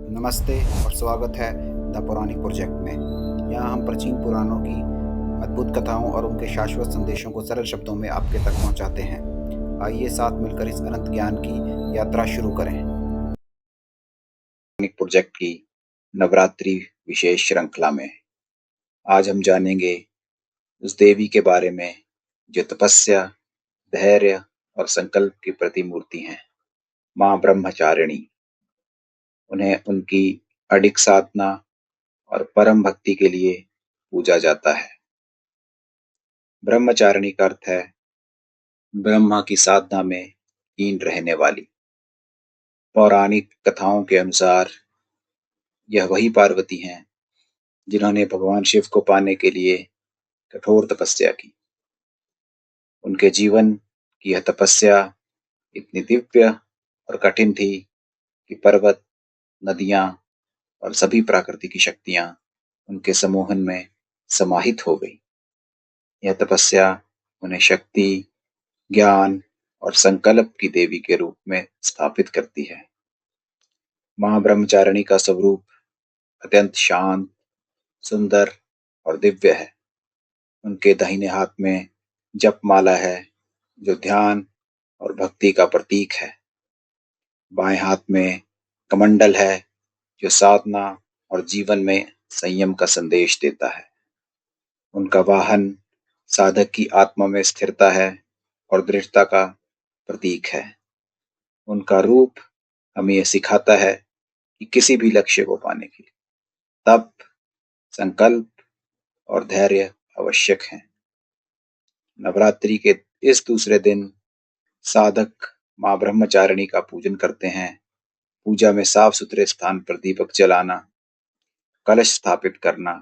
नमस्ते और स्वागत है द पौराणिक प्रोजेक्ट में। यहाँ हम प्राचीन पुराणों की अद्भुत कथाओं और उनके शाश्वत संदेशों को सरल शब्दों में आपके तक पहुँचाते हैं। आइए साथ मिलकर इस अनंत ज्ञान की यात्रा शुरू करें। पौराणिक प्रोजेक्ट की नवरात्रि विशेष श्रृंखला में आज हम जानेंगे उस देवी के बारे में जो तपस्या, धैर्य और संकल्प की प्रतिमूर्ति हैं, माँ ब्रह्मचारिणी। उन्हें उनकी अडिग साधना और परम भक्ति के लिए पूजा जाता है। ब्रह्मचारिणी का अर्थ है ब्रह्मा की साधना में लीन रहने वाली। पौराणिक कथाओं के अनुसार यह वही पार्वती हैं जिन्होंने भगवान शिव को पाने के लिए कठोर तपस्या की। उनके जीवन की यह तपस्या इतनी दिव्य और कठिन थी कि पर्वत, नदियां और सभी प्राकृतिक की शक्तियां उनके सम्मोहन में समाहित हो गई। यह तपस्या उन्हें शक्ति, ज्ञान और संकल्प की देवी के रूप में स्थापित करती है। मां ब्रह्मचारिणी का स्वरूप अत्यंत शांत, सुंदर और दिव्य है। उनके दाहिने हाथ में जपमाला है जो ध्यान और भक्ति का प्रतीक है। बाएं हाथ में कमंडल है जो साधना और जीवन में संयम का संदेश देता है। उनका वाहन साधक की आत्मा में स्थिरता है और दृढ़ता का प्रतीक है। उनका रूप हमें यह सिखाता है कि किसी भी लक्ष्य को पाने के लिए तप, संकल्प और धैर्य आवश्यक हैं। नवरात्रि के इस दूसरे दिन साधक मां ब्रह्मचारिणी का पूजन करते हैं। पूजा में साफ सुथरे स्थान पर दीपक जलाना, कलश स्थापित करना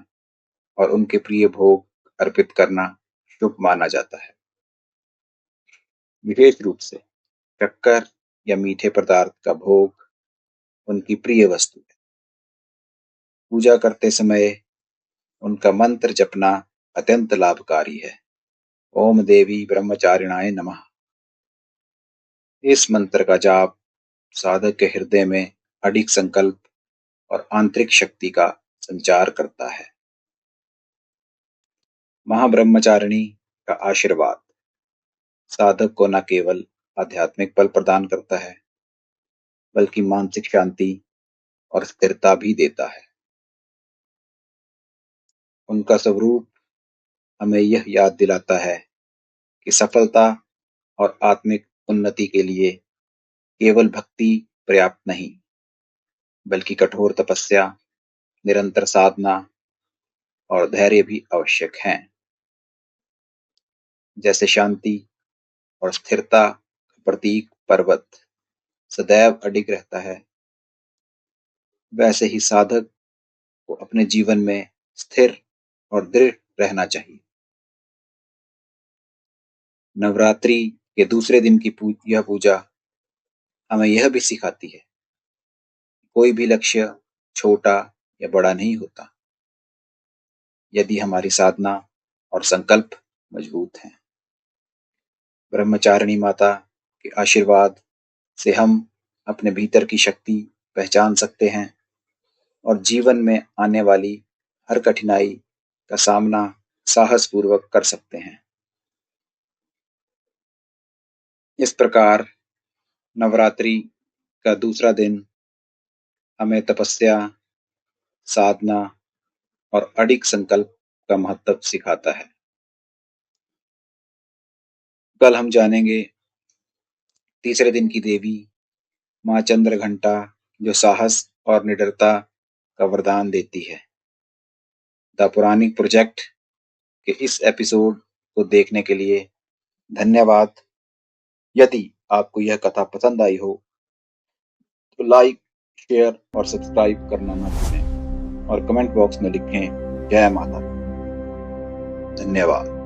और उनके प्रिय भोग अर्पित करना शुभ माना जाता है। विशेष रूप से शक्कर या मीठे पदार्थ का भोग उनकी प्रिय वस्तु है। पूजा करते समय उनका मंत्र जपना अत्यंत लाभकारी है। ओम देवी ब्रह्मचारिणाय नमः। इस मंत्र का जाप साधक के हृदय में अडिग संकल्प और आंतरिक शक्ति का संचार करता है। महाब्रह्मचारिणी का आशीर्वाद साधक को न केवल आध्यात्मिक बल प्रदान करता है बल्कि मानसिक शांति और स्थिरता भी देता है। उनका स्वरूप हमें यह याद दिलाता है कि सफलता और आत्मिक उन्नति के लिए केवल भक्ति पर्याप्त नहीं, बल्कि कठोर तपस्या, निरंतर साधना और धैर्य भी आवश्यक हैं। जैसे शांति और स्थिरता का प्रतीक पर्वत सदैव अडिग रहता है, वैसे ही साधक को अपने जीवन में स्थिर और दृढ़ रहना चाहिए। नवरात्रि के दूसरे दिन की यह पूजा हमें यह भी सिखाती है कोई भी लक्ष्य छोटा या बड़ा नहीं होता, यदि हमारी साधना और संकल्प मजबूत हैं। ब्रह्मचारिणी माता के आशीर्वाद से हम अपने भीतर की शक्ति पहचान सकते हैं और जीवन में आने वाली हर कठिनाई का सामना साहस पूर्वक कर सकते हैं। इस प्रकार नवरात्रि का दूसरा दिन हमें तपस्या, साधना और अडिग संकल्प का महत्व सिखाता है। कल हम जानेंगे तीसरे दिन की देवी मां चंद्रघंटा जो साहस और निडरता का वरदान देती है। द पौराणिक प्रोजेक्ट के इस एपिसोड को देखने के लिए धन्यवाद। यदि आपको यह कथा पसंद आई हो तो लाइक, शेयर और सब्सक्राइब करना ना भूलें और कमेंट बॉक्स में लिखें जय माता दी। धन्यवाद।